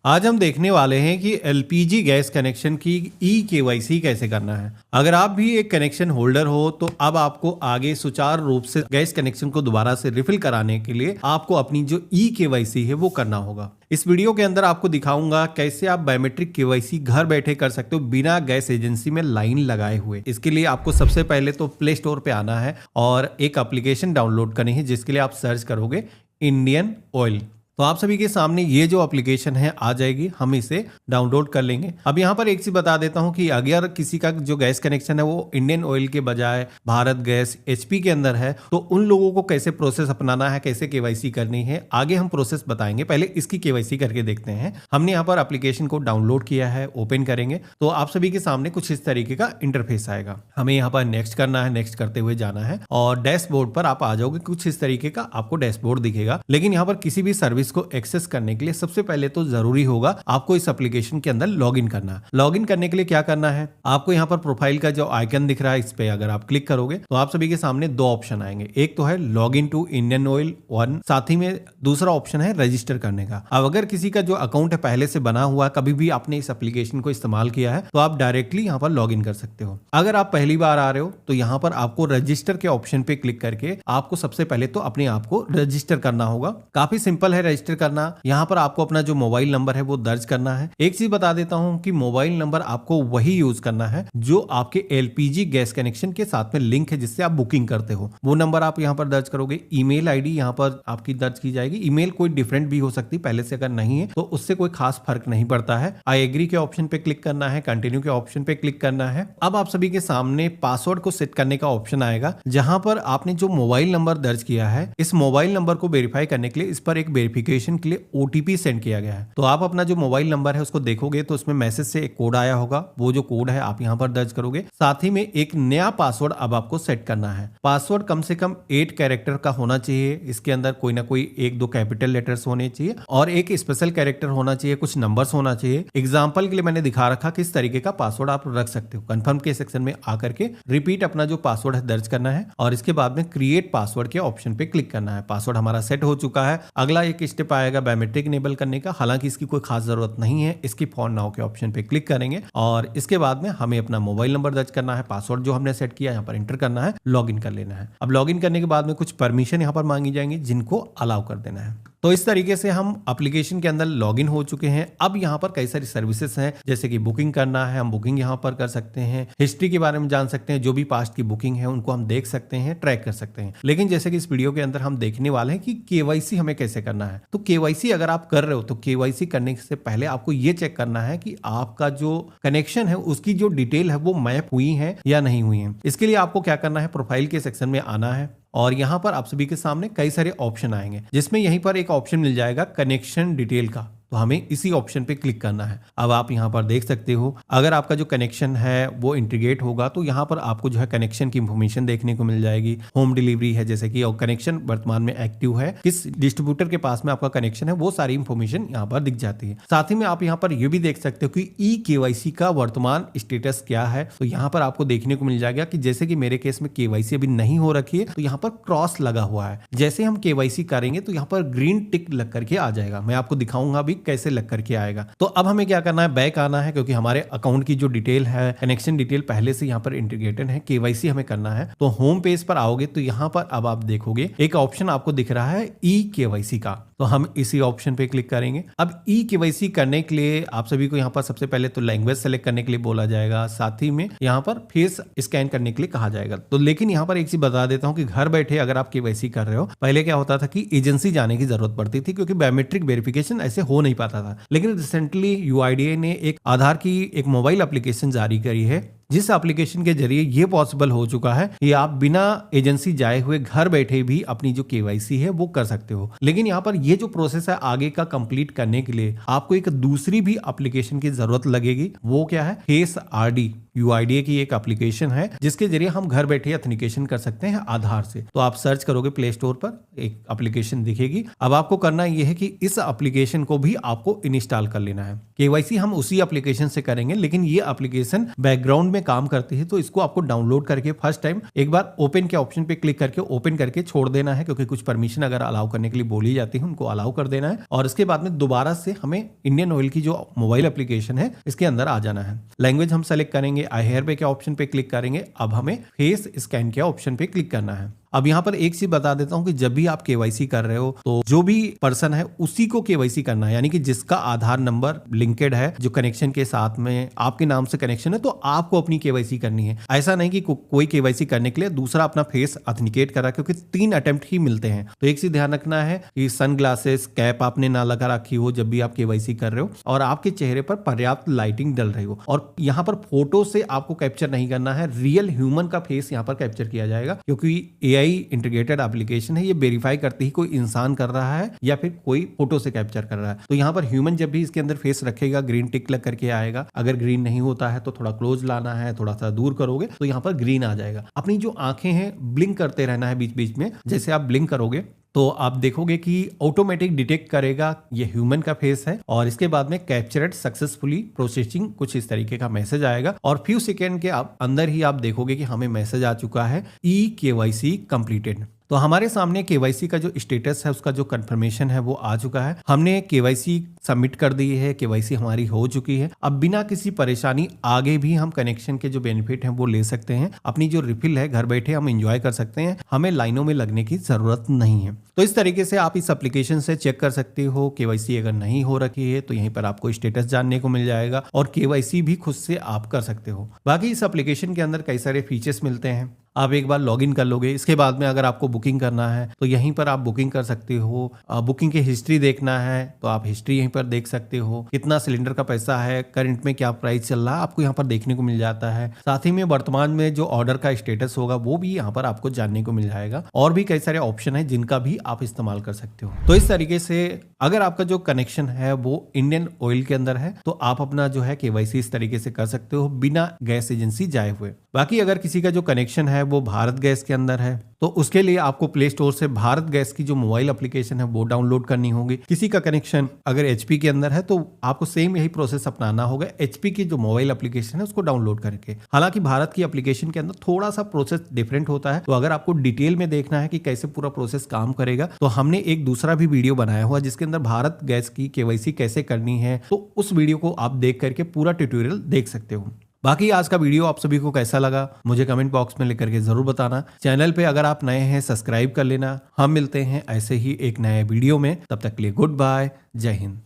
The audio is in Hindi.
आज हम देखने वाले हैं कि एलपीजी गैस कनेक्शन की ई-केवाईसी कैसे करना है। अगर आप भी एक कनेक्शन होल्डर हो तो अब आपको आगे सुचारू रूप से गैस कनेक्शन को दोबारा से रिफिल कराने के लिए आपको अपनी जो ई-केवाईसी है वो करना होगा। इस वीडियो के अंदर आपको दिखाऊंगा कैसे आप बायोमेट्रिक केवाईसी घर बैठे कर सकते हो बिना गैस एजेंसी में लाइन लगाए हुए। इसके लिए आपको सबसे पहले तो प्ले स्टोर पे आना है और एक एप्लीकेशन डाउनलोड करनी है जिसके लिए आप सर्च करोगे इंडियन ऑयल। तो आप सभी के सामने ये जो एप्लीकेशन है आ जाएगी, हम इसे डाउनलोड कर लेंगे। अब यहाँ पर एक चीज बता देता हूँ कि अगर किसी का जो गैस कनेक्शन है वो इंडियन ऑयल के बजाय भारत गैस एचपी के अंदर है तो उन लोगों को कैसे प्रोसेस अपनाना है, कैसे केवाईसी करनी है, आगे हम प्रोसेस बताएंगे। पहले इसकी केवाईसी करके देखते हैं। हमने यहाँ पर एप्लीकेशन को डाउनलोड किया है, ओपन करेंगे तो आप सभी के सामने कुछ इस तरीके का इंटरफेस आएगा। हमें यहाँ पर नेक्स्ट करना है, नेक्स्ट करते हुए जाना है और डैशबोर्ड पर आप आ जाओगे। कुछ इस तरीके का आपको डैशबोर्ड दिखेगा। लेकिन यहाँ पर किसी भी सर्विस को एक्सेस करने के लिए सबसे पहले तो जरूरी होगा आपको इस एप्लीकेशन के अंदर लॉगिन करना है। लॉगिन करने के लिए क्या करना है, आपको यहाँ पर प्रोफाइल का जो आइकन दिख रहा है इस पे अगर आप क्लिक करोगे तो आप सभी के सामने दो ऑप्शन आएंगे। एक तो है log in to Indian Oil one, साथ ही में दूसरा ऑप्शन है रजिस्टर करने का। अब अगर किसी का जो अकाउंट है पहले से बना हुआ, कभी भी आपने इस एप्लीकेशन को इस्तेमाल किया है तो आप डायरेक्टली यहाँ पर लॉग इन कर सकते हो। अगर आप पहली बार आ रहे हो तो यहाँ पर आपको रजिस्टर के ऑप्शन पे क्लिक करके आपको सबसे पहले तो अपने आप को रजिस्टर करना होगा। काफी सिंपल है रजिस्टर करना। यहाँ पर आपको अपना जो मोबाइल नंबर है वो दर्ज करना है। एक चीज बता देता हूँ कि मोबाइल नंबर आपको वही यूज करना है जो आपके एलपीजी गैस कनेक्शन के साथ में लिंक है जिससे आप बुकिंग करते हो, वो नंबर आप यहाँ पर दर्ज करोगे। ईमेल आईडी यहाँ पर आपकी दर्ज की जाएगी। ईमेल कोई डिफरेंट भी हो सकती है, पहले से अगर नहीं है तो उससे कोई खास फर्क नहीं पड़ता है। आई एग्री के ऑप्शन पे क्लिक करना है, कंटिन्यू के ऑप्शन पे क्लिक करना है। अब आप सभी के सामने पासवर्ड को सेट करने का ऑप्शन आएगा जहां पर आपने जो मोबाइल नंबर दर्ज किया है इस मोबाइल नंबर को वेरीफाई करने के लिए इस पर एक वेरिफिकेशन के लिए ओटीपी सेंड किया गया है। तो आप अपना जो मोबाइल नंबर है उसको देखोगे तो उसमें मैसेज से एक कोड आया होगा, वो जो कोड है आप यहाँ पर दर्ज करोगे। साथ ही में एक नया पासवर्ड अब आपको सेट करना है। पासवर्ड कम से कम 8 कैरेक्टर का होना चाहिए। इसके अंदर कोई ना कोई 1-2 कैपिटल लेटर्स होने चाहिए और एक स्पेशल कैरेक्टर होना चाहिए, कुछ नंबर्स होना चाहिए। एग्जाम्पल के लिए मैंने दिखा रखा किस तरीके का पासवर्ड आप रख सकते हो। कंफर्म के सेक्शन में आकर के रिपीट अपना जो पासवर्ड है दर्ज करना है और इसके बाद में क्रिएट पासवर्ड के ऑप्शन पे क्लिक करना है। पासवर्ड हमारा सेट हो चुका है। अगला एक स्टेप आएगा बायोमेट्रिक इनेबल करने का। हालांकि इसकी कोई खास जरूरत नहीं है। इसकी फोन नाउ के ऑप्शन पे क्लिक करेंगे और इसके बाद में हमें अपना मोबाइल नंबर दर्ज करना है, पासवर्ड जो हमने सेट किया यहाँ पर एंटर करना है, लॉगिन कर लेना है। अब लॉगिन करने के बाद में कुछ परमिशन यहाँ पर मांगी जाएंगी जिनको अलाउ कर देना है। तो इस तरीके से हम एप्लीकेशन के अंदर लॉगिन हो चुके हैं। अब यहाँ पर कई सारी सर्विसेज हैं जैसे कि बुकिंग करना है, हम बुकिंग यहाँ पर कर सकते हैं। हिस्ट्री के बारे में जान सकते हैं, जो भी पास्ट की बुकिंग है उनको हम देख सकते हैं, ट्रैक कर सकते हैं। लेकिन जैसे कि इस वीडियो के अंदर हम देखने वाले हैं कि केवाईसी हमें कैसे करना है। तो केवाईसी अगर आप कर रहे हो तो केवाईसी करने से पहले आपको ये चेक करना है कि आपका जो कनेक्शन है उसकी जो डिटेल है वो मैप हुई है या नहीं हुई है। इसके लिए आपको क्या करना है, प्रोफाइल के सेक्शन में आना है और यहाँ पर आप सभी के सामने कई सारे ऑप्शन आएंगे जिसमें यहीं पर एक ऑप्शन मिल जाएगा कनेक्शन डिटेल का। तो हमें इसी ऑप्शन पे क्लिक करना है। अब आप यहाँ पर देख सकते हो अगर आपका जो कनेक्शन है वो इंटीग्रेट होगा तो यहाँ पर आपको जो है कनेक्शन की इंफॉर्मेशन देखने को मिल जाएगी। होम डिलीवरी है जैसे कि, और कनेक्शन वर्तमान में एक्टिव है, किस डिस्ट्रीब्यूटर के पास में आपका कनेक्शन है, वो सारी इंफॉर्मेशन यहाँ पर दिख जाती है। साथ ही में आप यहाँ पर ये भी देख सकते हो कि ई-केवाईसी का वर्तमान स्टेटस क्या है। तो यहाँ पर आपको देखने को मिल जाएगा कि जैसे कि मेरे केस में केवाईसी अभी नहीं हो रखी है तो यहाँ पर क्रॉस लगा हुआ है। जैसे हम केवाईसी करेंगे तो यहाँ पर ग्रीन टिक लग करके आ जाएगा। मैं आपको दिखाऊंगा भी कैसे लग करके आएगा। तो अब हमें क्या करना है, बैक आना है क्योंकि हमारे अकाउंट की जो डिटेल है, कनेक्शन डिटेल पहले से यहाँ पर इंटीग्रेटेड है। केवाईसी हमें करना है तो होम पेज पर आओगे तो यहाँ पर अब आप देखोगे एक ऑप्शन आपको दिख रहा है ई-केवाईसी का। तो हम इसी ऑप्शन पे क्लिक करेंगे। अब ई-केवाईसी करने के लिए आप सभी को यहाँ पर सबसे पहले तो लैंग्वेज सेलेक्ट करने के लिए बोला जाएगा। साथ ही में यहाँ पर फेस स्कैन करने के लिए कहा जाएगा। तो लेकिन यहाँ पर एक चीज बता देता हूँ कि घर बैठे अगर आप केवाईसी कर रहे हो, पहले क्या होता था कि एजेंसी जाने की जरूरत पड़ती थी क्योंकि बायोमेट्रिक वेरिफिकेशन ऐसे हो नहीं पाता था। लेकिन रिसेंटली यूआईडीएआई ने एक आधार की एक मोबाइल एप्लीकेशन जारी करी है जिस एप्लीकेशन के जरिए ये पॉसिबल हो चुका है कि आप बिना एजेंसी जाए हुए घर बैठे भी अपनी जो केवाईसी है वो कर सकते हो। लेकिन यहाँ पर ये जो प्रोसेस है आगे का कंप्लीट करने के लिए आपको एक दूसरी भी एप्लीकेशन की जरूरत लगेगी। वो क्या है, फेस आरडी। यूआईडीएआई की एक एप्लीकेशन है जिसके जरिए हम घर बैठे ऑथेंटिकेशन कर सकते हैं आधार से। तो आप सर्च करोगे प्ले स्टोर पर, एक एप्लीकेशन दिखेगी। अब आपको करना यह है कि इस एप्लीकेशन को भी आपको इंस्टॉल कर लेना है। केवाईसी हम उसी एप्लीकेशन से करेंगे लेकिन ये एप्लीकेशन बैकग्राउंड में काम करती है, तो इसको आपको डाउनलोड करके फर्स्ट टाइम एक बार ओपन के ऑप्शन पे क्लिक करके ओपन करके छोड़ देना है, क्योंकि कुछ परमिशन अगर अलाउ करने के लिए बोली जाती है उनको अलाउ कर देना है। और इसके बाद में दोबारा से हमें इंडियन ऑयल की जो मोबाइल एप्लीकेशन है इसके अंदर आ जाना है। लैंग्वेज हम सेलेक्ट करेंगे, आई हेयर पे के ऑप्शन पे क्लिक करेंगे। अब हमें फेस स्कैन के ऑप्शन पे क्लिक करना है। अब यहाँ पर एक चीज बता देता हूं कि जब भी आप केवाईसी कर रहे हो तो जो भी पर्सन है उसी को केवाईसी करना है, यानी कि जिसका आधार नंबर लिंकेड है जो कनेक्शन के साथ में आपके नाम से कनेक्शन है, तो आपको अपनी केवाईसी करनी है। ऐसा नहीं कि कोई केवाईसी करने के लिए दूसरा अपना फेस ऑथेंटिकेट करा, क्योंकि 3 अटेम्प्ट ही मिलते हैं। तो एक चीज ध्यान रखना है कि सन ग्लासेस कैप आपने ना लगा रखी हो जब भी आप केवाईसी कर रहे हो, और आपके चेहरे पर पर्याप्त लाइटिंग डल रही हो। और यहाँ पर फोटो से आपको कैप्चर नहीं करना है, रियल ह्यूमन का फेस यहाँ पर कैप्चर किया जाएगा, क्योंकि AI इंटीग्रेटेड एप्लीकेशन है। ये वेरीफाई करती ही कोई इंसान कर रहा है या फिर कोई फोटो से कैप्चर कर रहा है। तो यहाँ पर ह्यूमन जब भी इसके अंदर फेस रखेगा ग्रीन टिक लग करके आएगा। अगर ग्रीन नहीं होता है तो थोड़ा क्लोज लाना है, थोड़ा सा दूर करोगे तो यहाँ पर ग्रीन आ जाएगा। अपनी जो आंखें हैं ब्लिंक करते रहना है बीच बीच में। जैसे आप ब्लिंक करोगे तो आप देखोगे कि ऑटोमेटिक डिटेक्ट करेगा ये ह्यूमन का फेस है, और इसके बाद में कैप्चर्ड सक्सेसफुली प्रोसेसिंग कुछ इस तरीके का मैसेज आएगा। और फ्यू सेकेंड के अंदर ही आप देखोगे कि हमें मैसेज आ चुका है eKYC कंप्लीटेड। तो हमारे सामने केवाईसी का जो स्टेटस है उसका जो कंफर्मेशन है वो आ चुका है। हमने केवाईसी सबमिट कर दी है, केवाईसी हमारी हो चुकी है। अब बिना किसी परेशानी आगे भी हम कनेक्शन के जो बेनिफिट हैं वो ले सकते हैं। अपनी जो रिफिल है घर बैठे हम एंजॉय कर सकते हैं, हमें लाइनों में लगने की जरूरत नहीं है। तो इस तरीके से आप इस एप्लीकेशन से चेक कर सकते हो। केवाईसी अगर नहीं हो रखी है तो यहीं पर आपको स्टेटस जानने को मिल जाएगा, और केवाईसी भी खुद से आप कर सकते हो। बाकी इस एप्लीकेशन के अंदर कई सारे फीचर्स मिलते हैं। आप एक बार लॉगिन कर लोगे, इसके बाद में अगर आपको बुकिंग करना है तो यहीं पर आप बुकिंग कर सकते हो। बुकिंग की हिस्ट्री देखना है तो आप हिस्ट्री यहीं पर देख सकते हो। कितना सिलेंडर का पैसा है, करंट में क्या प्राइस चल रहा है, आपको यहाँ पर देखने को मिल जाता है। साथ ही में वर्तमान में जो ऑर्डर का स्टेटस होगा वो भी यहाँ पर आपको जानने को मिल जाएगा। और भी कई सारे ऑप्शन है जिनका भी आप इस्तेमाल कर सकते हो। तो इस तरीके से अगर आपका जो कनेक्शन है वो इंडियन ऑयल के अंदर है तो आप अपना जो है केवाईसी इस तरीके से कर सकते हो बिना गैस एजेंसी जाए हुए। बाकी अगर किसी का जो कनेक्शन है वो भारत गैस के अंदर है तो उसके लिए आपको प्ले स्टोर से भारत गैस की जो मोबाइल एप्लीकेशन है वो डाउनलोड करनी होगी। किसी का कनेक्शन अगर HP के अंदर है तो आपको सेम यही प्रोसेस अपनाना होगा, HP की जो मोबाइल एप्लीकेशन है उसको डाउनलोड करके। हालांकि भारत की एप्लीकेशन के अंदर थोड़ा सा प्रोसेस डिफरेंट होता है, तो अगर आपको डिटेल में देखना है कि कैसे पूरा प्रोसेस काम करेगा तो हमने एक दूसरा भी वीडियो बनाया हुआ जिसके अंदर भारत गैस की केवाईसी कैसे करनी है, तो उस वीडियो को आप देख करके पूरा ट्यूटोरियल देख सकते हो। बाकी आज का वीडियो आप सभी को कैसा लगा मुझे कमेंट बॉक्स में लिख करके जरूर बताना। चैनल पे अगर आप नए हैं सब्सक्राइब कर लेना। हम मिलते हैं ऐसे ही एक नए वीडियो में, तब तक के लिए गुड बाय, जय हिंद।